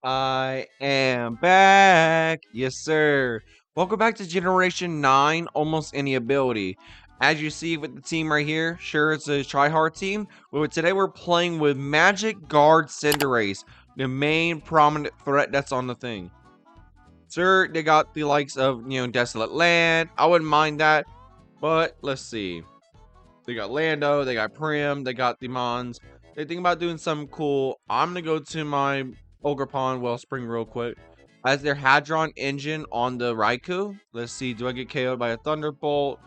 I am back. Yes, sir. Welcome back to Generation 9, Almost Any Ability. As you see with the team right here, sure, it's a try-hard team. But today we're playing with Magic Guard Cinderace, the main prominent threat that's on the thing. Sir, they got the likes of, Desolate Land. I wouldn't mind that. But let's see. They got Lando, they got Prim, they got the Mons. They think about doing something cool. I'm gonna go to my Ogre Pond Wellspring real quick. As their Hadron engine on the Raikou. Let's see, do I get KO'd by a Thunderbolt?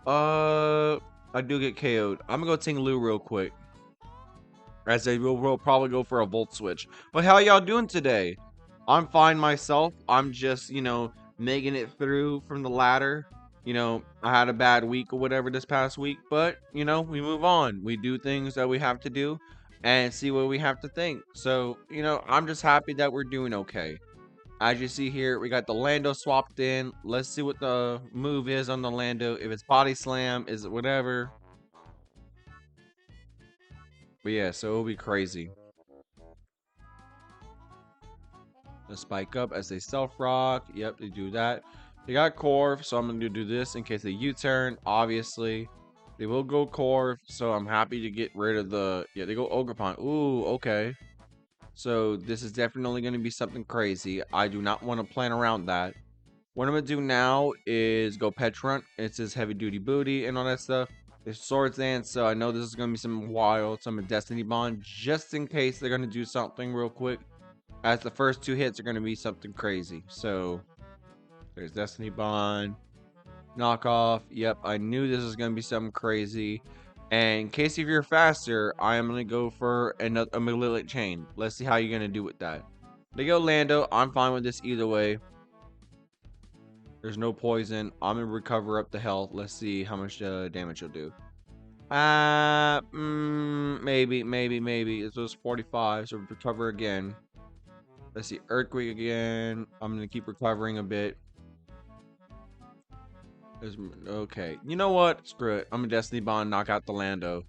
I do get KO'd. I'm gonna go Ting Lu real quick. As they will probably go for a Volt Switch. But how y'all doing today? I'm fine myself. I'm just, making it through from the ladder. I had a bad week or whatever this past week, but, we move on. We do things that we have to do and see what we have to think. So, I'm just happy that we're doing okay. As you see here, we got the Lando swapped in. Let's see what the move is on the Lando. If it's Body Slam, is it whatever? But yeah, so it'll be crazy. The spike up as they self rock. Yep, they do that. They got Corv, so I'm going to do this in case they U-turn. Obviously, they will go Corv, so I'm happy to get rid of the... Yeah, they go Ogerpon. Ooh, okay. So this is definitely going to be something crazy. I do not want to plan around that. What I'm going to do now is go Petrunt. It says heavy duty booty and all that stuff. There's Swords Dance, so I know this is going to be some wild, some Destiny Bond, just in case they're going to do something real quick. As the first two hits are going to be something crazy. So... There's Destiny Bond. Knockoff. Yep, I knew this was going to be something crazy. And in case if you're faster, I am going to go for a Magnetic Chain. Let's see how you're going to do with that. They go Lando. I'm fine with this either way. There's no poison. I'm going to recover up the health. Let's see how much damage you'll do. Maybe. This was 45, so recover again. Let's see, Earthquake again. I'm going to keep recovering a bit. Okay, you know what? Screw it. I'm a Destiny Bond, knock out the Lando.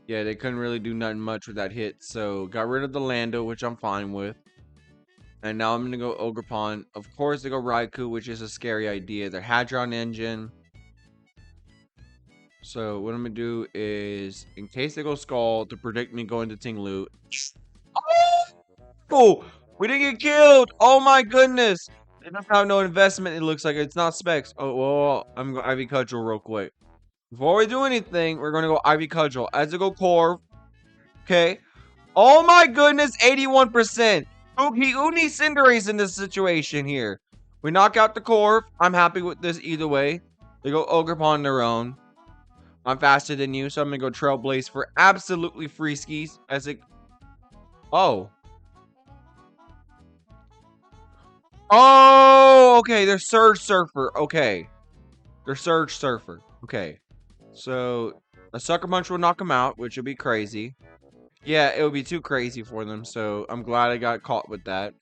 Yeah, they couldn't really do nothing much with that hit, so got rid of the Lando, which I'm fine with. And now I'm going to go Ogerpon. Of course, they go Raikou, which is a scary idea. Their Hadron engine. So what I'm going to do is, in case they go Skull, to predict me going to Ting Lu. Oh, we didn't get killed. Oh my goodness. They don't have no investment. It looks like it's not specs. Oh, well, I'm going Ivy Cudgel real quick. Before we do anything, we're going to go Ivy Cudgel. As to go Corv. Okay. Oh my goodness, 81%. Who needs Cinderace in this situation here? We knock out the Corv. I'm happy with this either way. They go Ogerpon on their own. I'm faster than you, so I'm going to go Trailblaze for absolutely free skis. As it... Oh. Oh, okay. They're Surge Surfer. Okay. They're Surge Surfer. Okay. So, a Sucker Punch will knock them out, which would be crazy. Yeah, it would be too crazy for them, so I'm glad I got caught with that.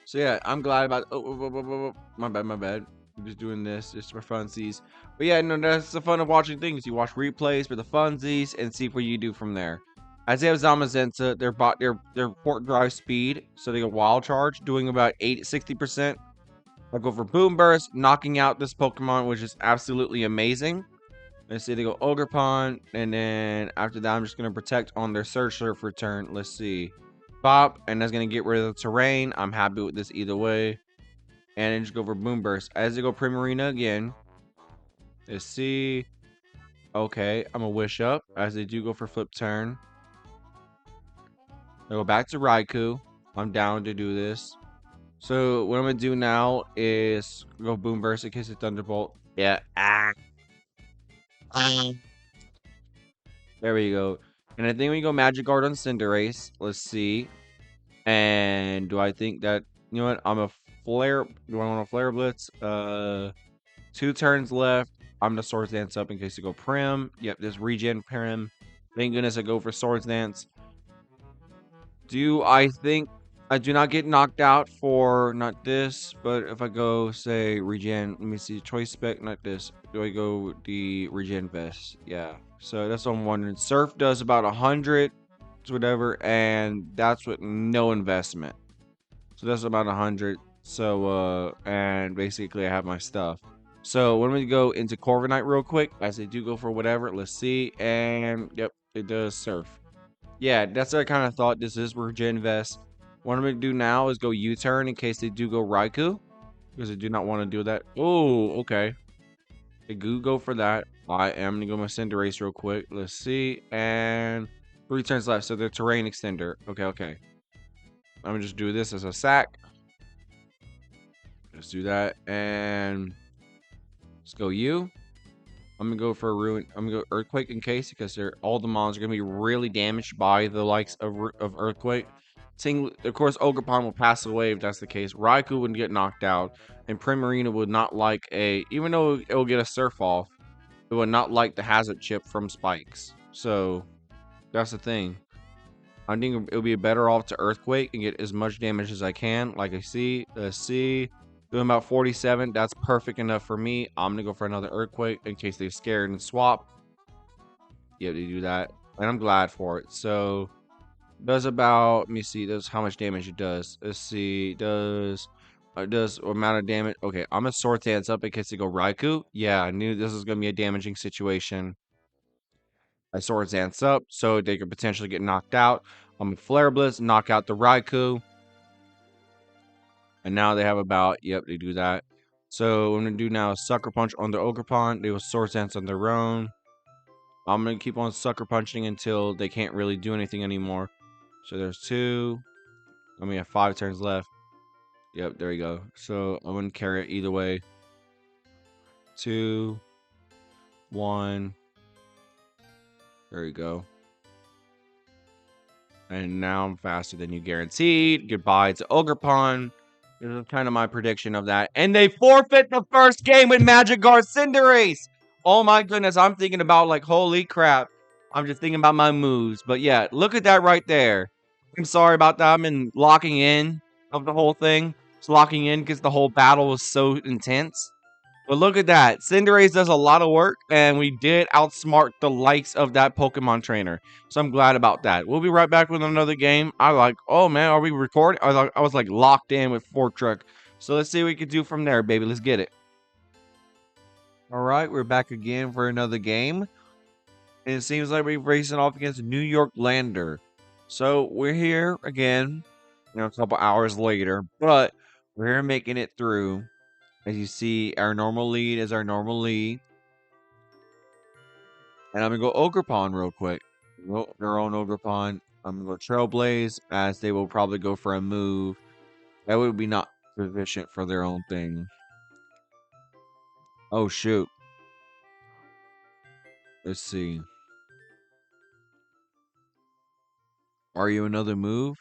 So yeah, I'm glad about... Oh, my bad. I'm just doing this just for funsies. But yeah, no, that's the fun of watching things. You watch replays for the funsies and see what you do from there. As they have Zamazenta, their port drive speed, so they go Wild Charge, doing about 60%. I go for Boom Burst, knocking out this Pokemon, which is absolutely amazing. Let's see, they go Ogerpon, and then after that, I'm just going to protect on their Surge Surfer turn. Let's see. Bop, and that's going to get rid of the terrain. I'm happy with this either way. And then just go for Boom Burst. As they go Primarina again. Let's see. Okay, I'm going to Wish Up, as they do go for Flip Turn. I go back to Raikou. I'm down to do this. So, what I'm going to do now is go Boom Burst in case of Thunderbolt. Yeah. There we go. And I think we go Magic Guard on Cinderace. Let's see. And do I think that... You know what? I'm a Flare... Do I want a Flare Blitz? 2 turns left. I'm going to Swords Dance up in case to go Prim. Yep, this regen Prim. Thank goodness I go for Swords Dance. Do I think I do not get knocked out for not this, but if I go say regen, let me see, choice spec, not this. Do I go with the regen vest? Yeah. So that's what I'm wondering. Surf does about 100 whatever, and that's with no investment. So that's about 100. So and basically I have my stuff. So when we go into Corviknight real quick, as they do go for whatever, let's see. And yep, it does surf. Yeah, that's what I kind of thought. This is where Gen Vest. What I'm gonna do now is go U-turn in case they do go Raikou. Because I do not want to do that. Oh, okay. They do go for that. I am gonna go my Cinderace real quick. Let's see. And 3 turns left. So they're terrain extender. Okay, okay. I'm gonna just do this as a sack. Let's do that. And let's go you. I'm gonna go for a ruin. I'm gonna go earthquake in case because they're all the mons are gonna be really damaged by the likes of earthquake. Of course, Ogerpon will pass away if that's the case. Raikou wouldn't get knocked out, and Primarina would not like even though it will get a surf off, it would not like the hazard chip from spikes. So that's the thing. I think it'll be better off to earthquake and get as much damage as I can. Like I see, let's see. Doing about 47. That's perfect enough for me. I'm going to go for another earthquake in case they're scared and swap. Yeah, they do that. And I'm glad for it. So, does about, let me see, does how much damage it does. Let's see, does amount of damage. Okay, I'm going to Sword Dance up in case they go Raikou. Yeah, I knew this was going to be a damaging situation. I Sword Dance up so they could potentially get knocked out. I'm going to Flare Blitz, knock out the Raikou. And now they have about, yep, they do that. So what I'm going to do now is Sucker Punch on the Ogerpon. They will Sword Dance on their own. I'm going to keep on Sucker Punching until they can't really do anything anymore. So there's 2. I mean, I have 5 turns left. Yep, there we go. So I'm going to carry it either way. 2, 1. There we go. And now I'm faster than you guaranteed. Goodbye to Ogerpon. This is kind of my prediction of that. And they forfeit the first game with Magic Guard Cinderace. Oh my goodness. I'm thinking about like, holy crap. I'm just thinking about my moves. But yeah, look at that right there. I'm sorry about that. I've been locking in of the whole thing. Just locking in because the whole battle was so intense. But look at that. Cinderace does a lot of work, and we did outsmart the likes of that Pokemon trainer. So I'm glad about that. We'll be right back with another game. Oh man, are we recording? I was like locked in with Fortruck. So let's see what we can do from there, baby. Let's get it. All right, we're back again for another game. And it seems like we're racing off against New York Lander. So we're here again, a couple hours later, but we're here making it through. As you see, our normal lead is our normal lead. And I'm going to go Ogerpon real quick. Go their own Ogerpon. I'm going to go Trailblaze, as they will probably go for a move. That would be not sufficient for their own thing. Oh, shoot. Let's see. Are you another move?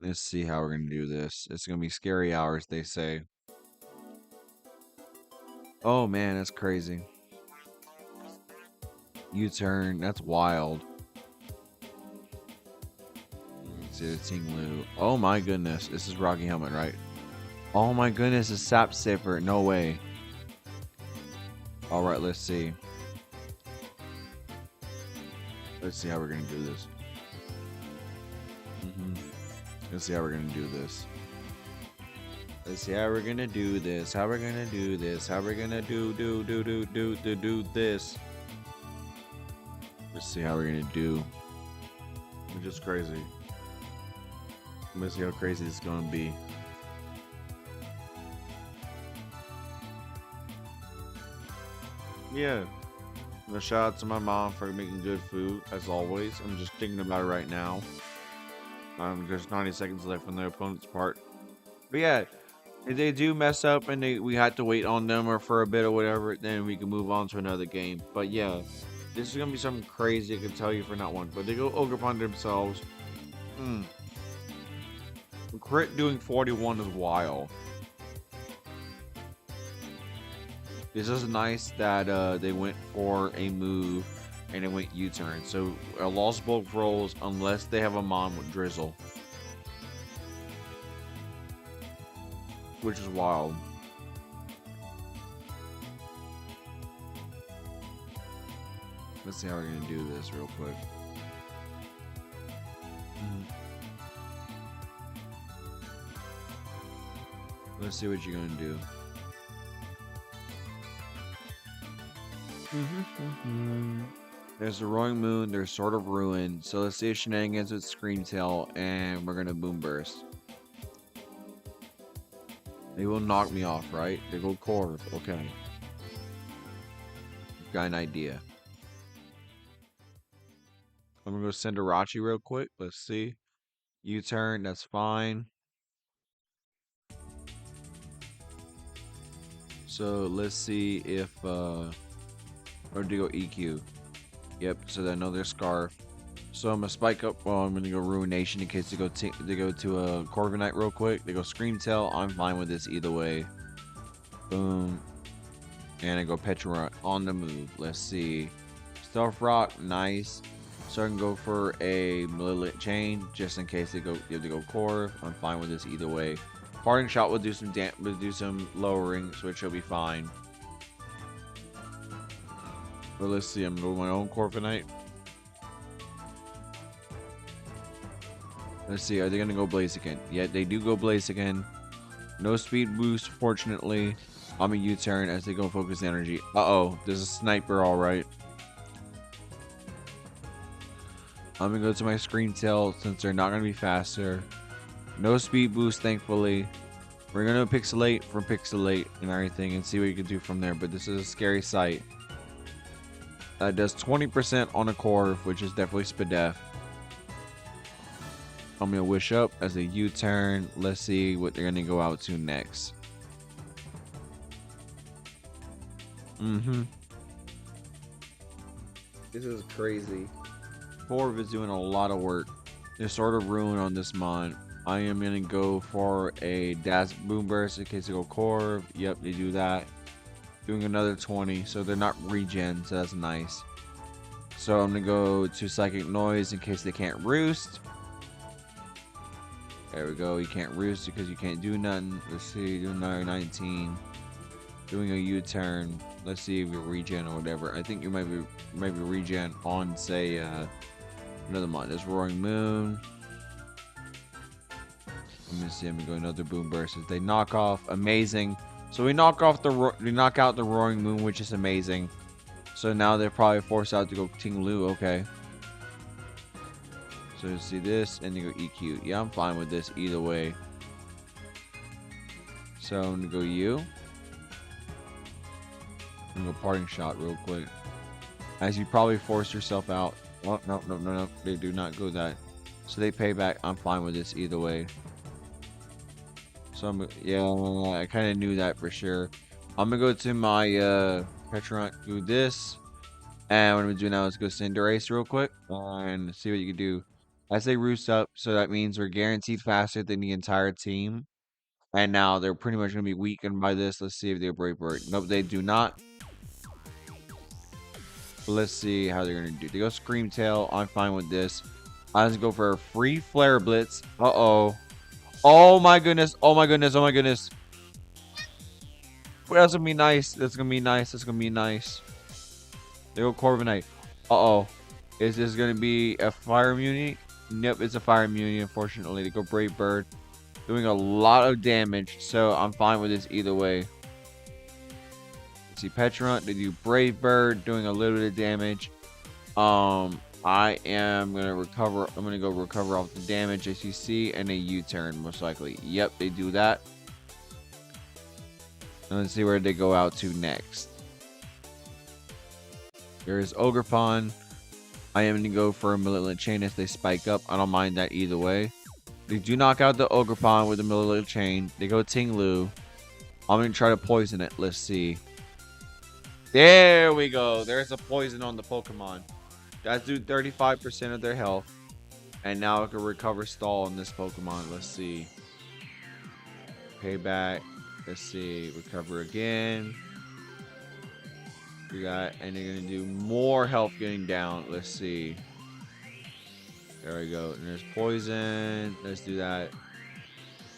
Let's see how we're going to do this. It's going to be scary hours, they say. Oh, man, that's crazy. U-turn. That's wild. Let's see the Tinglu. Oh, my goodness. This is Rocky Helmet, right? Oh, my goodness. It's Sap Sipper. No way. All right, let's see. Let's see how we're going to do this. Let's see how we're going to do this. Let's see how we're going to do this. How we're going to do this. How we're going to do this. Let's see how we're going to do. Which is crazy. Let's see how crazy this is going to be. Yeah. Shout out to my mom for making good food, as always. I'm just thinking about it right now. There's 90 seconds left on the opponent's part. But yeah, if they do mess up and we had to wait on them or for a bit or whatever, then we can move on to another game. But yeah, this is going to be something crazy, I can tell you for not one. But they go Ogerpon themselves. Crit doing 41 is wild. This is nice that they went for a move and it went U-turn. So a Lost Bulk rolls unless they have a Mon with Drizzle. Which is wild. Let's see how we're going to do this real quick. Let's see what you're gonna do. There's the Roaring Moon, there's Sword of Ruin. So let's see shenanigans with Scream Tail, and we're gonna Boom Burst. They will knock me off, right? They go Corv, okay. Got an idea. I'm gonna go Cinderace real quick. Let's see. U-turn, that's fine. So let's see if or to go EQ. Yep, so I know their Scarf. So I'm gonna spike up. Well, I'm gonna go Ruination in case they go to a Corviknight real quick. They go Scream Tail. I'm fine with this either way. Boom. And I go Petra on the move. Let's see. Stealth Rock, nice. So I can go for a Malignant Chain just in case they go Corv. I'm fine with this either way. Parting Shot will do some lowering, so it should be fine. But let's see. I'm going with my own Corviknight. Let's see. Are they gonna go Blaziken? Yeah, they do go Blaziken. No speed boost, fortunately. I'm a U-turn as they go focus energy. Uh-oh, there's a sniper, all right. I'm gonna go to my Scream Tail since they're not gonna be faster. No speed boost, thankfully. We're gonna pixelate from Pixelate and everything and see what you can do from there. But this is a scary sight. Does 20% on a Corv, which is definitely Spadef. I'm gonna Wish Up as a U-turn. Let's see what they're gonna go out to next. This is crazy. Corv is doing a lot of work. There's Sword of Ruin on this mon. I am gonna go for a Dash Boom Burst in case they go Corv. Yep, they do that. Doing another 20, so they're not regen, so that's nice. So I'm gonna go to Psychic Noise in case they can't Roost. There we go. You can't Roost because you can't do nothing. Let's see, do another 19. Doing a U-turn. Let's see if you regen or whatever. I think you might be regen on, say, another mon. There's Roaring Moon. Let me see. I'm gonna go another Boom Burst. If they knock off, amazing. So we knock out the Roaring Moon, which is amazing. So now they're probably forced out to go Ting Lu. Okay. So you see this, and you go EQ. Yeah, I'm fine with this either way. So I'm gonna go U. I'm gonna go Parting Shot real quick. As you probably force yourself out. Oh, no. They do not go that. So they pay back. I'm fine with this either way. So yeah, I kind of knew that for sure. I'm gonna go to my Petra, do this, and what I'm gonna do now is go Cinderace real quick and see what you can do. As they roost up, so that means we're guaranteed faster than the entire team. And now they're pretty much gonna be weakened by this. Let's see if they Brave Bird. Nope, they do not. But let's see how they're gonna do. They go Scream Tail. I'm fine with this. I'm gonna go for a free Flare Blitz. Uh-oh. Oh my goodness. Oh my goodness. Oh my goodness. That's gonna be nice. That's gonna be nice. That's gonna be nice. They go Corviknight. Uh-oh. Is this gonna be a fire immunity? Nope, it's a fire immunity, unfortunately. They go Brave Bird. Doing a lot of damage, so I'm fine with this either way. See Petra, they do Brave Bird, doing a little bit of damage. I am gonna recover. I'm gonna go recover off the damage, as you see, and a U-turn most likely. Yep, they do that. And let's see where they go out to next. There is Ogerpon. I am gonna go for a Malignant Chain if they spike up. I don't mind that either way. They do knock out the Ogerpon with a Malignant Chain. They go Ting Lu. I'm gonna try to poison it. Let's see. There we go. There's a poison on the Pokemon. That do 35% of their health. And now I can recover stall on this Pokemon. Let's see. Payback. Let's see. Recover again. We got, and they're gonna do more health getting down. Let's see. There we go. And there's poison. Let's do that.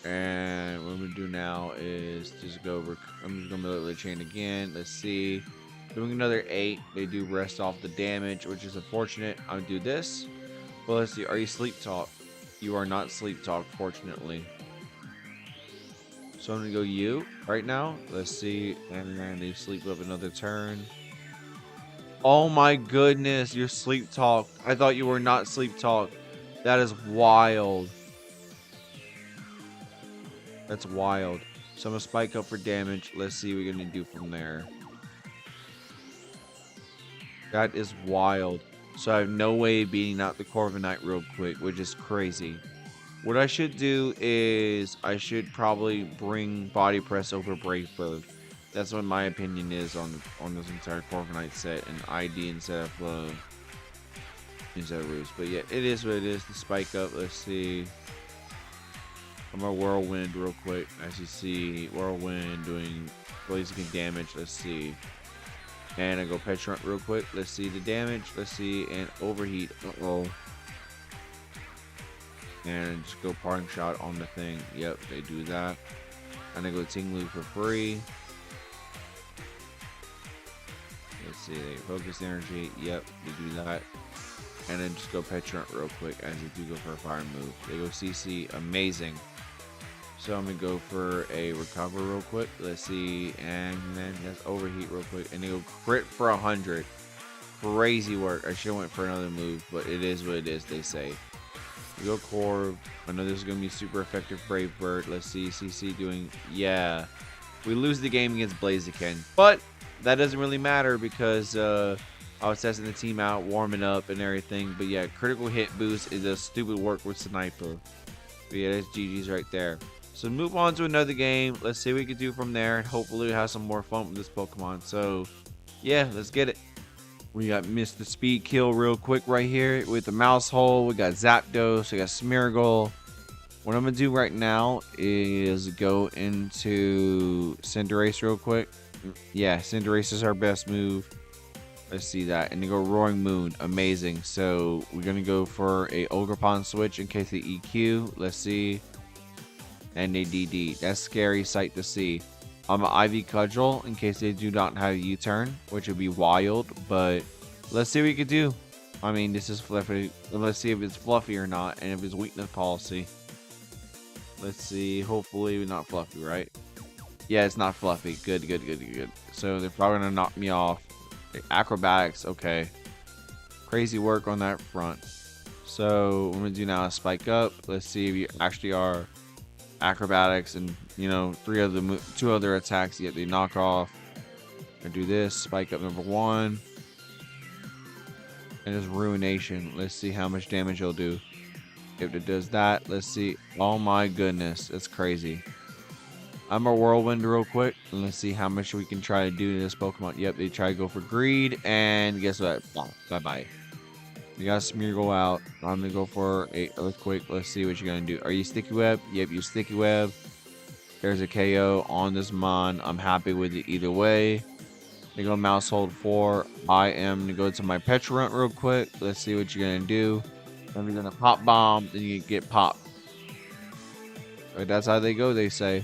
And what I'm gonna do now is just go. I'm just gonna let the chain again. Let's see. Doing another 8. They do rest off the damage, which is unfortunate. I'm gonna do this. Well, let's see. Are you Sleep Talk? You are not sleep talk, fortunately. So I'm gonna go you right now. Let's see. And then they sleep up another turn. Oh my goodness, you're sleep talk. I thought you were not sleep talk. That is wild. That's wild. So I'm gonna spike up for damage. Let's see what we're gonna do from there. That is wild. So I have no way of beating out the Corviknight real quick, which is crazy. What I should do is I should probably bring Body Press over Brave Bird. That's what my opinion is on this entire Corviknight set and ID instead of Roost. But yeah, it is what it is. The spike up. Let's see. I'm a Whirlwind real quick. As you see, Whirlwind doing blazing damage. Let's see. And I go Petrant real quick. Let's see the damage. Let's see. And Overheat. Uh-oh. And just go Parting Shot on the thing. Yep, they do that. And I go Tinglu for free. Let's see. They focus energy. Yep, they do that. And then just go Petrant real quick as they do go for a fire move. They go CC. Amazing. So I'm going to go for a recover real quick. Let's see. And then that's Overheat real quick. And they go crit for 100. Crazy work. I should have went for another move, but it is what it is, they say. We go Corv. I know this is going to be super effective Brave Bird. Let's see. CC doing... Yeah. We lose the game against Blaziken. But that doesn't really matter because I was testing the team out, warming up and everything. But yeah, critical hit boost is a stupid work with Sniper. But yeah, that's GG's right there. So move on to another game. Let's see what we can do from there. And hopefully have some more fun with this Pokemon. So yeah, let's get it. We got Mr. Speed Kill real quick right here with the Mouse Hole. We got Zapdos. We got Smeargle. What I'm going to do right now is go into Cinderace real quick. Yeah, Cinderace is our best move. Let's see that. And then go Roaring Moon. Amazing. So we're going to go for a Ogerpon switch in case they EQ. Let's see. And a DD. That's scary sight to see. I'm an Ivy Cudgel in case they do not have a U-turn, which would be wild, but let's see what we can do. I mean, this is fluffy. Let's see if it's fluffy or not, and if it's weakness policy. Let's see. Hopefully not fluffy, right? Yeah, it's not fluffy. Good. So they're probably going to knock me off. Acrobatics, okay. Crazy work on that front. So what I'm going to do now is spike up. Let's see if you actually are Acrobatics and, you know, two other attacks, yet they knock off. I do this, spike up number 1. And just Ruination. Let's see how much damage it'll do. If it does that, let's see. Oh my goodness, that's crazy. I'm a Whirlwind real quick. And let's see how much we can try to do to this Pokemon. Yep, they try to go for Greed. And guess what? Bye-bye. You got Smeargle out. I'm going to go for a Earthquake. Let's see what you're going to do. Are you Sticky Web? Yep, you Sticky Web. There's a KO on this Mon. I'm happy with it either way. They go Mouse Hold 4. I am going to go to my Petrant real quick. Let's see what you're going to do. Then you're going to Pop Bomb. Then you get Pop. But that's how they go, they say.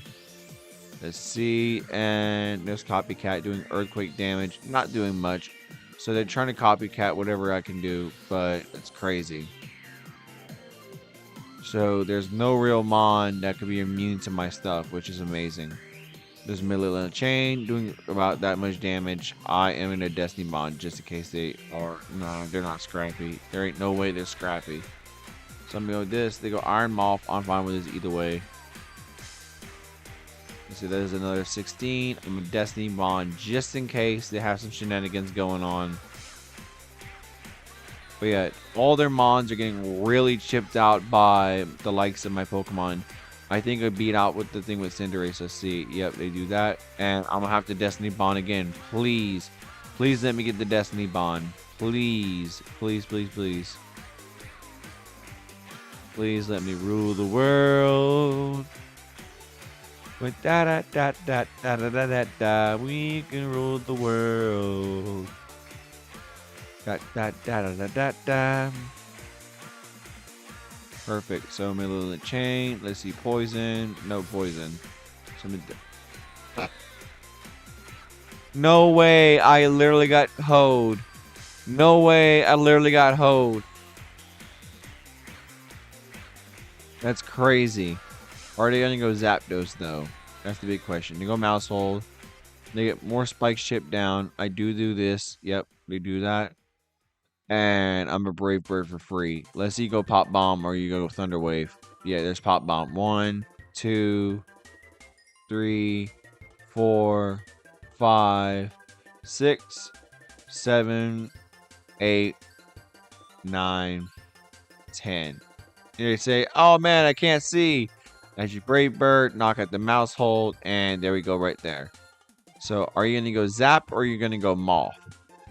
Let's see. And there's Copycat doing Earthquake damage. Not doing much. So they're trying to copycat whatever I can do, but it's crazy. So there's no real Mon that could be immune to my stuff, which is amazing. There's Millie Chain doing about that much damage. I am in a Destiny Mon just in case they are. No, they're not scrappy. There ain't no way they're scrappy. So I'm going to go with this. They go Iron Moth. I'm fine with this either way. So there's another 16. I'm a Destiny Mon just in case they have some shenanigans going on. But yeah, all their Mons are getting really chipped out by the likes of my Pokemon. I think I beat out with the thing with Cinderace. Let's see. Yep, they do that. And I'm going to have to Destiny Bond again. Please. Please let me get the Destiny Bond. Please. Please. Please let me rule the world. With we can rule the world. Perfect. So middle of the chain. Let's see. Poison. No poison. No way. I literally got hoed. No way. I literally got hoed. That's crazy. Are they gonna go Zapdos though? That's the big question. They go Mouse Hold. They get more spikes chipped down. I do this. Yep, they do that. And I'm a Brave Bird for free. Let's see, you go Pop Bomb or you go Thunder Wave. Yeah, there's Pop Bomb. 1, 2, 3, 4, 5, 6, 7, 8, 9, 10. And they say, oh man, I can't see. As you Brave Bird, knock out the Mouse Hold, and there we go right there. So are you going to go Zap or are you going to go Moth?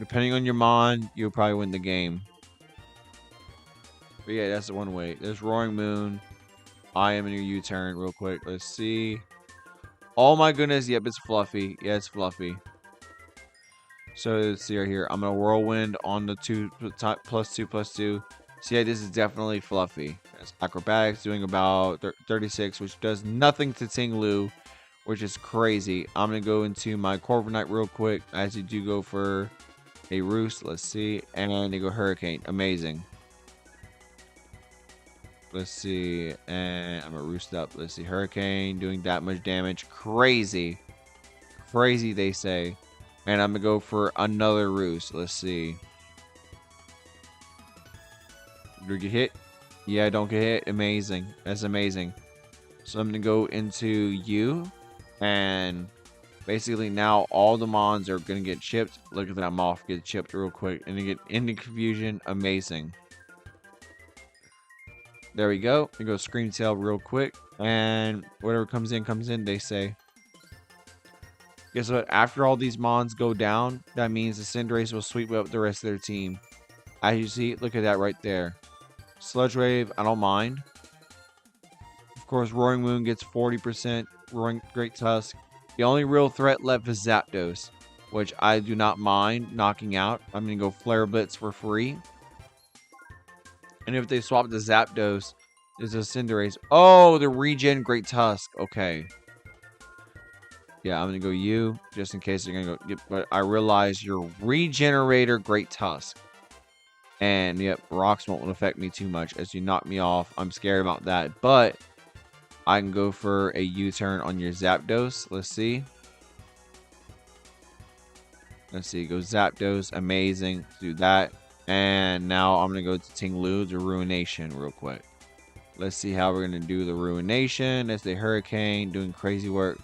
Depending on your Mon, you'll probably win the game. But yeah, that's the one way. There's Roaring Moon. I am in your U-turn real quick. Let's see. Oh my goodness. Yep, it's Fluffy. Yeah, it's Fluffy. So let's see right here. I'm going to Whirlwind on the +2/+2. So yeah, this is definitely Fluffy. That's Acrobatics doing about 36, which does nothing to Ting-Lu, which is crazy. I'm going to go into my Corviknight real quick as you do go for a Roost. Let's see. And they go Hurricane. Amazing. Let's see. And I'm going to Roost up. Let's see. Hurricane doing that much damage. Crazy. Crazy, they say. And I'm going to go for another Roost. Let's see. Do you get hit? Yeah, I don't get hit. Amazing. That's amazing. So I'm going to go into you. And basically now all the Mons are going to get chipped. Look at that Moth get chipped real quick. And they get into Confusion. Amazing. There we go. We go Scream Tail real quick. And whatever comes in, they say. Guess what? After all these Mons go down, that means the Cinderace will sweep up the rest of their team. As you see, look at that right there. Sludge Wave, I don't mind. Of course, Roaring Moon gets 40%. Great Tusk. The only real threat left is Zapdos, which I do not mind knocking out. I'm going to go Flare Blitz for free. And if they swap the Zapdos, there's a Cinderace. Oh, the regen Great Tusk. Okay. Yeah, I'm going to go you, just in case they're going to go. But I realize your Regenerator Great Tusk. And, yep, rocks won't affect me too much. As you knock me off, I'm scared about that. But I can go for a U-turn on your Zapdos. Let's see. Let's see. Go Zapdos. Amazing. Do that. And now I'm going to go to Ting-Lu, the Ruination, real quick. Let's see how we're going to do the Ruination. That's the Hurricane doing crazy work.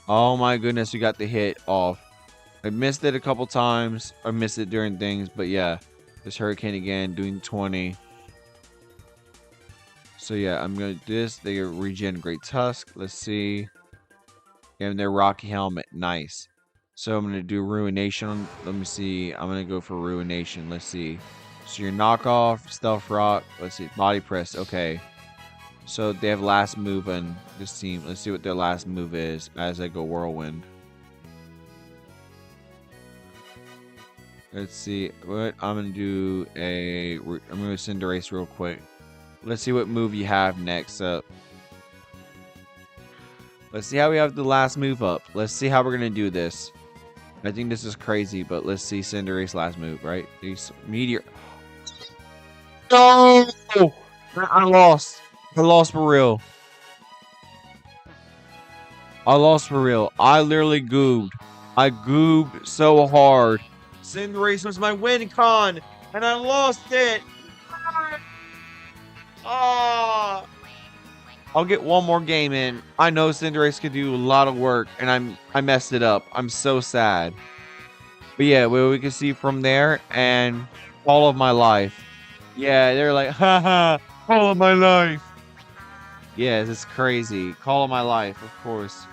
Oh my goodness, we got the hit off. I missed it a couple times. I missed it during things, but yeah. This Hurricane again, doing 20. So yeah, I'm going to do this. They regen Great Tusk. Let's see. And their Rocky Helmet. Nice. So I'm going to do Ruination. Let me see. I'm going to go for Ruination. Let's see. So your knockoff, Stealth Rock. Let's see. Body Press. Okay. So they have last move on this team. Let's see what their last move is as I go Whirlwind. Let's see. What I'm going to do I'm going to Cinderace real quick. Let's see what move you have next up. Let's see how we have the last move up. Let's see how we're going to do this. I think this is crazy, but let's see Cinderace last move, right? These Meteor. No! I lost. I lost for real. I lost for real. I literally goobed. I goobed so hard. Cinderace was my win con, and I lost it. Ah! I'll get one more game in. I know Cinderace could do a lot of work, and I messed it up. I'm so sad. But yeah, what we can see from there, and all of my life. Yeah, they're like, haha, all of my life. Yeah, this is crazy. Call of my life, of course.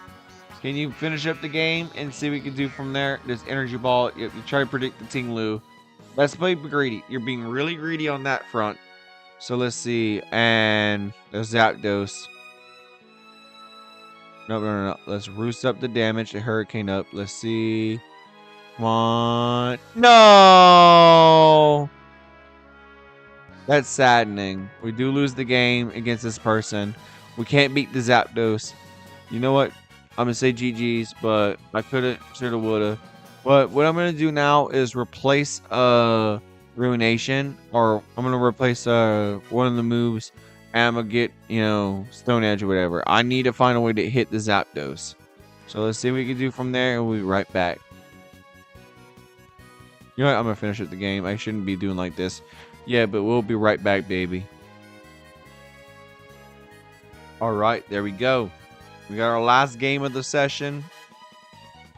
Can you finish up the game and see what we can do from there? This Energy Ball, you try to predict the Ting-Lu. Let's play greedy. You're being really greedy on that front. So let's see. And there's Zapdos. No. Let's roost up the damage. The Hurricane up. Let's see. Come on. No! That's saddening. We do lose the game against this person. We can't beat the Zapdos. You know what? I'm going to say GG's, but I couldn't, shoulda, woulda. But what I'm going to do now is replace Ruination, or I'm going to replace one of the moves and I'm gonna get, you know, Stone Edge or whatever. I need to find a way to hit the Zapdos. So let's see what we can do from there, and we'll be right back. You know what? I'm gonna finish up the game. I shouldn't be doing like this. Yeah, but we'll be right back, baby. All right, there we go. We got our last game of the session.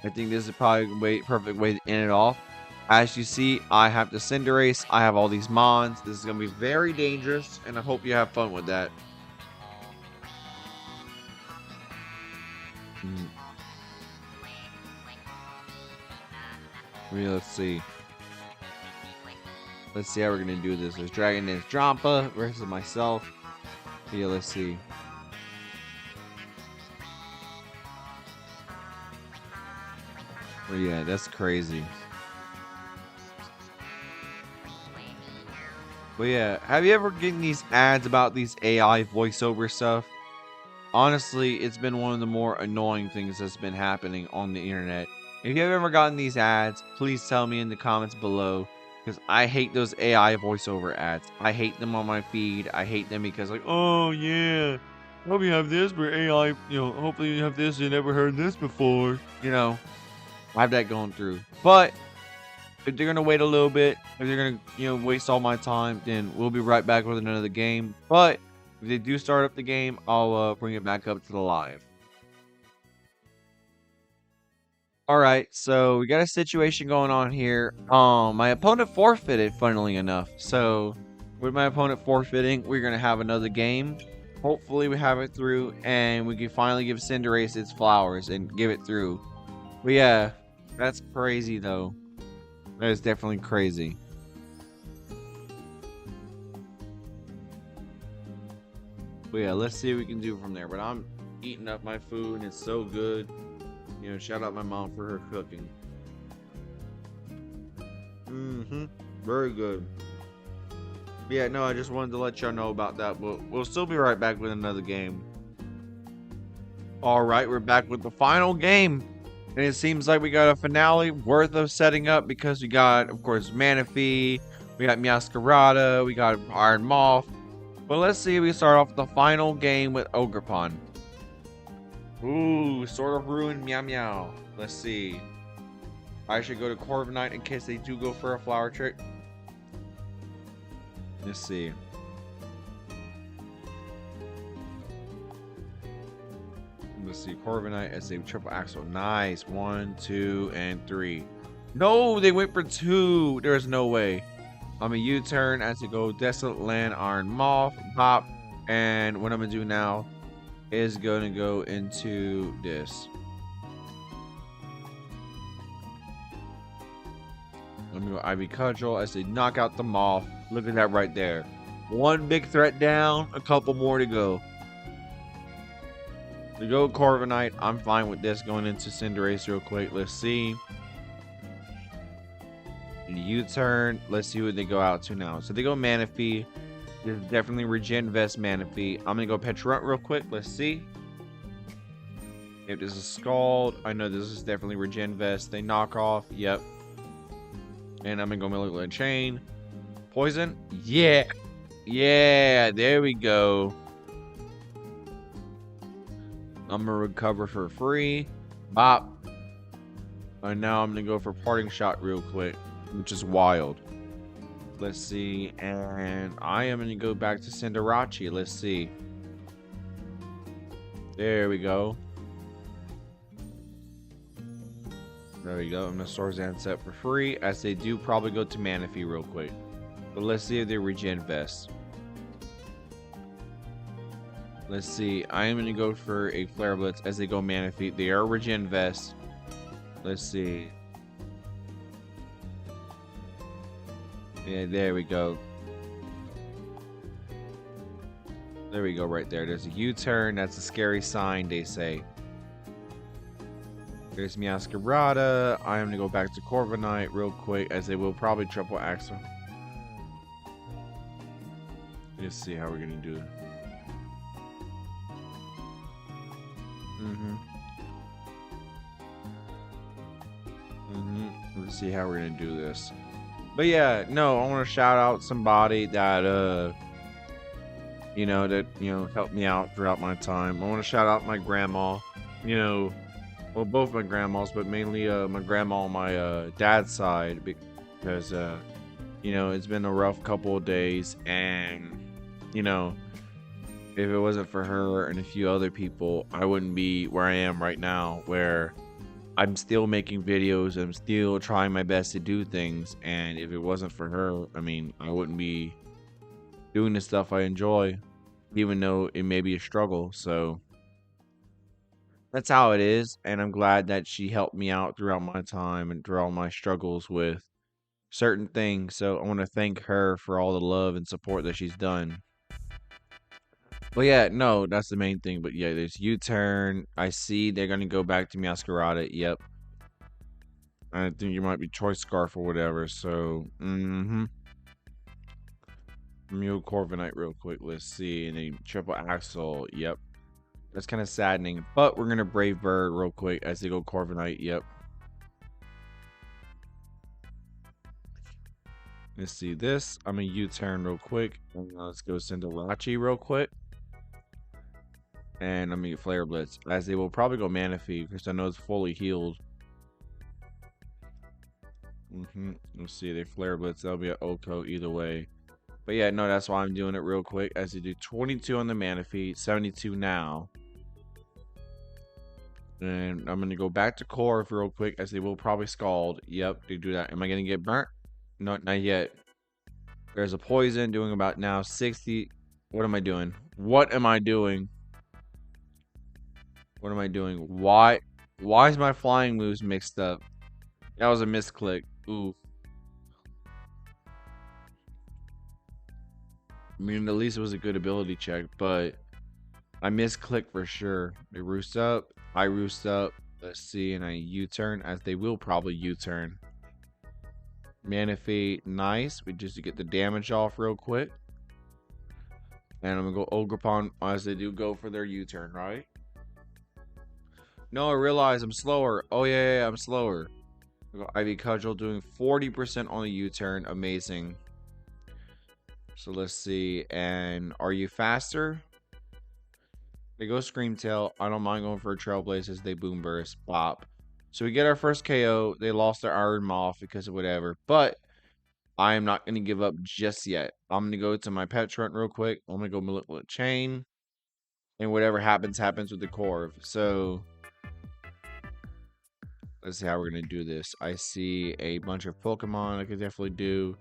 I think this is probably a perfect way to end it off. As you see, I have the Cinderace. I have all these mons. This is going to be very dangerous, and I hope you have fun with that. Let's see. Let's see how we're going to do this. There's Dragon Dance Drampa versus myself. Yeah, let's see. Oh, yeah, that's crazy. But yeah, have you ever gotten these ads about these AI voiceover stuff? Honestly, it's been one of the more annoying things that's been happening on the internet. If you've ever gotten these ads, please tell me in the comments below, because I hate those AI voiceover ads. I hate them on my feed. I hate them because like, oh yeah, hope you have this for AI, you know, hopefully you have this, you never heard this before. You know, I have that going through. But if they're gonna wait a little bit, if they're gonna, you know, waste all my time, then we'll be right back with another game. But if they do start up the game, I'll bring it back up to the live. All right, so we got a situation going on here. My opponent forfeited, funnily enough. So with my opponent forfeiting, we're gonna have another game. Hopefully we have it through, and we can finally give Cinderace its flowers and give it through. But yeah, that's crazy though. That is definitely crazy. But yeah, let's see what we can do from there. But I'm eating up my food and it's so good. You know, shout out my mom for her cooking. Very good. Yeah, no, I just wanted to let y'all know about that. But we'll still be right back with another game. All right, we're back with the final game. And it seems like we got a finale worth of setting up because we got, of course, Manaphy, we got Meowscarada, we got Iron Moth. But let's see if we start off with the final game with Ogerpon. Ooh, sort of ruined Meow Meow. Let's see. I should go to Corviknight in case they do go for a flower trick. Let's see. Let's see, Corviknight as a triple axle. Nice. 1, 2, and 3. No, they went for 2. There's no way. I'm a U-turn as to go Desolate Land, Iron Moth, Pop, and what I'm gonna do now is gonna go into this. Let me go Ivy Cudgel as they knock out the Moth. Look at that right there. One big threat down, a couple more to go. To go Corviknight, I'm fine with this. Going into Cinderace real quick. Let's see. U-turn. Let's see what they go out to now. So they go Manaphy. This is definitely Regen Vest Manaphy. I'm gonna go Petrunt real quick. Let's see. If this is Scald, I know this is definitely Regen Vest. They knock off. Yep. And I'm gonna go Malignant Chain. Poison. Yeah. Yeah. There we go. I'm gonna recover for free. Bop. And now I'm gonna go for Parting Shot real quick, which is wild. Let's see. And I am gonna go back to Cinderace. Let's see. There we go. There we go. I'm gonna Swords set for free, as they do probably go to Manaphy real quick. But let's see if they Regen Vest. Let's see. I am gonna go for a Flare Blitz as they go Manaphy. They are Regen Vest. Let's see. Yeah, there we go. There we go right there. There's a U-turn. That's a scary sign, they say. There's Meowscarada. I am going to go back to Corviknight real quick, as they will probably triple axle. Let's see how we're going to do it. Let's see how we're going to do this. But yeah, no, I want to shout out somebody that that, helped me out throughout my time. I want to shout out my grandma, you know, well, both my grandmas, but mainly my grandma on my dad's side because, it's been a rough couple of days. And, you know, if it wasn't for her and a few other people, I wouldn't be where I am right now, where I'm still making videos. I'm still trying my best to do things. And if it wasn't for her, I mean, I wouldn't be doing the stuff I enjoy, even though it may be a struggle. So that's how it is. And I'm glad that she helped me out throughout my time and through all my struggles with certain things. So I want to thank her for all the love and support that she's done. But yeah, no, that's the main thing. But yeah, there's U-turn. I see they're gonna go back to Masquerada. Yep. I think you might be Choice Scarf or whatever. So, Mule Corviknight real quick. Let's see. And then Triple Axle. Yep. That's kind of saddening. But we're gonna Brave Bird real quick as they go Corviknight. Yep. Let's see this. I'm gonna U-turn real quick. And let's go Cinderace real quick. And I'm gonna get Flare Blitz, as they will probably go Manaphy because I know it's fully healed. Let's see, they Flare Blitz. That'll be an Oko either way. But yeah, no, that's why I'm doing it real quick. As they do 22 on the Manaphy, 72 now. And I'm gonna go back to Corv real quick, as they will probably Scald. Yep, they do that. Am I gonna get burnt? No, not yet. There's a poison doing about now 60. What am I doing? What am I doing? What am I doing? Why is my flying moves mixed up? That was a misclick. Ooh. I mean, at least it was a good ability check, but I misclicked for sure. They roost up. I roost up. Let's see, and I U-turn, as they will probably U-turn. Manaphy, nice. We just get the damage off real quick. And I'm going to go Ogerpon as they do go for their U-turn, right? No, I realize I'm slower. Oh, yeah, I'm slower. Ivy Cudgel doing 40% on the U-turn. Amazing. So let's see. And are you faster? They go Scream Tail. I don't mind going for a Trail Blazes. They Boom Burst. Bop. So we get our first KO. They lost their Iron Moth because of whatever. But I am not going to give up just yet. I'm going to go to my Petrunt real quick. I'm going to go Malevolent Chain. And whatever happens, happens with the Corv. So let's see how we're going to do this. I see a bunch of Pokemon I could definitely do.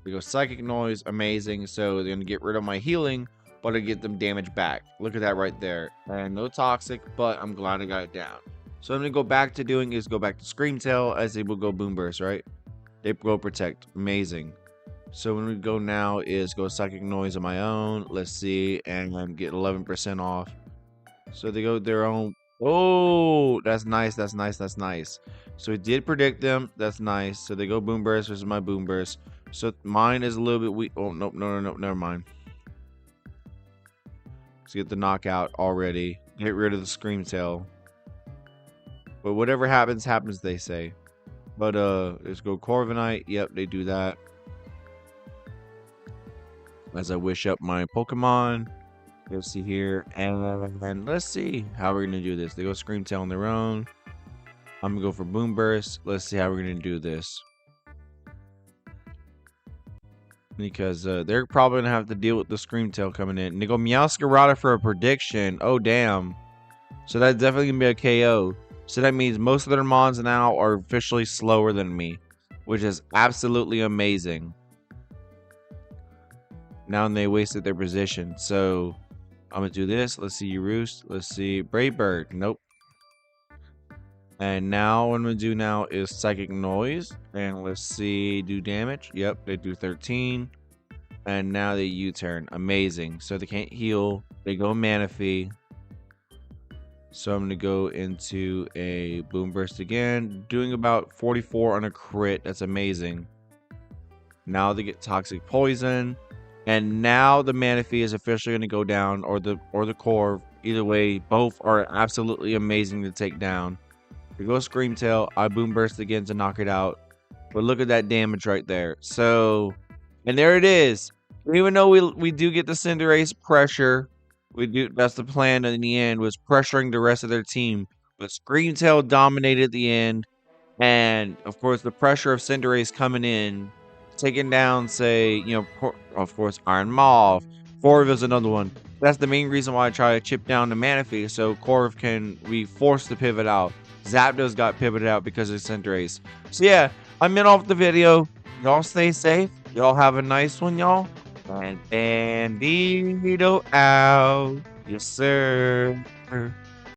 We go Psychic Noise. Amazing. So they're going to get rid of my healing, but I get them damage back. Look at that right there. And no Toxic, but I'm glad I got it down. So I'm going to go back to doing is go back to Scream Tail, as they will go Boom Burst, right? They go Protect. Amazing. So when we go now is go Psychic Noise on my own. Let's see. And I'm getting 11% off. So they go their own. Oh, that's nice. That's nice. That's nice. So it did predict them. That's nice. So they go Boom Burst versus my Boom Burst. So mine is a little bit weak. Oh, nope. No. Never mind. Let's get the knockout already. Get rid of the Scream Tail. But whatever happens, happens, they say. But let's go Corviknight. Yep, they do that. As I wish up my Pokemon. Let's see here. And let's see how we're going to do this. They go Scream Tail on their own. I'm going to go for Boom Burst. Let's see how we're going to do this. Because they're probably going to have to deal with the Scream Tail coming in. And they go Meowscarada for a prediction. Oh, damn. So that's definitely going to be a KO. So that means most of their mons now are officially slower than me, which is absolutely amazing. Now they wasted their position. So I'm going to do this. Let's see you Roost. Let's see Brave Bird. Nope. And now what I'm going to do now is Psychic Noise. And let's see, do damage. Yep, they do 13. And now they U-turn. Amazing. So they can't heal. They go Manaphy. So I'm going to go into a Boom Burst again. Doing about 44 on a crit. That's amazing. Now they get Toxic Poison. And now the Manaphy is officially going to go down. Or the Corv. Either way, both are absolutely amazing to take down. We go Scream Tail. I Boom Burst again to knock it out. But look at that damage right there. So, and there it is. Even though we do get the Cinderace pressure, that's the plan in the end, was pressuring the rest of their team. But Screamtail dominated the end. And of course, the pressure of Cinderace coming in, taking down, say, of course, Iron Maw. Corv is another one. That's the main reason why I try to chip down the Manaphy, so Corv can be forced to pivot out. Zapdos got pivoted out because of Cinderace. So yeah, I'm in off the video. Y'all stay safe. Y'all have a nice one, y'all. And Bandito out. Yes, sir.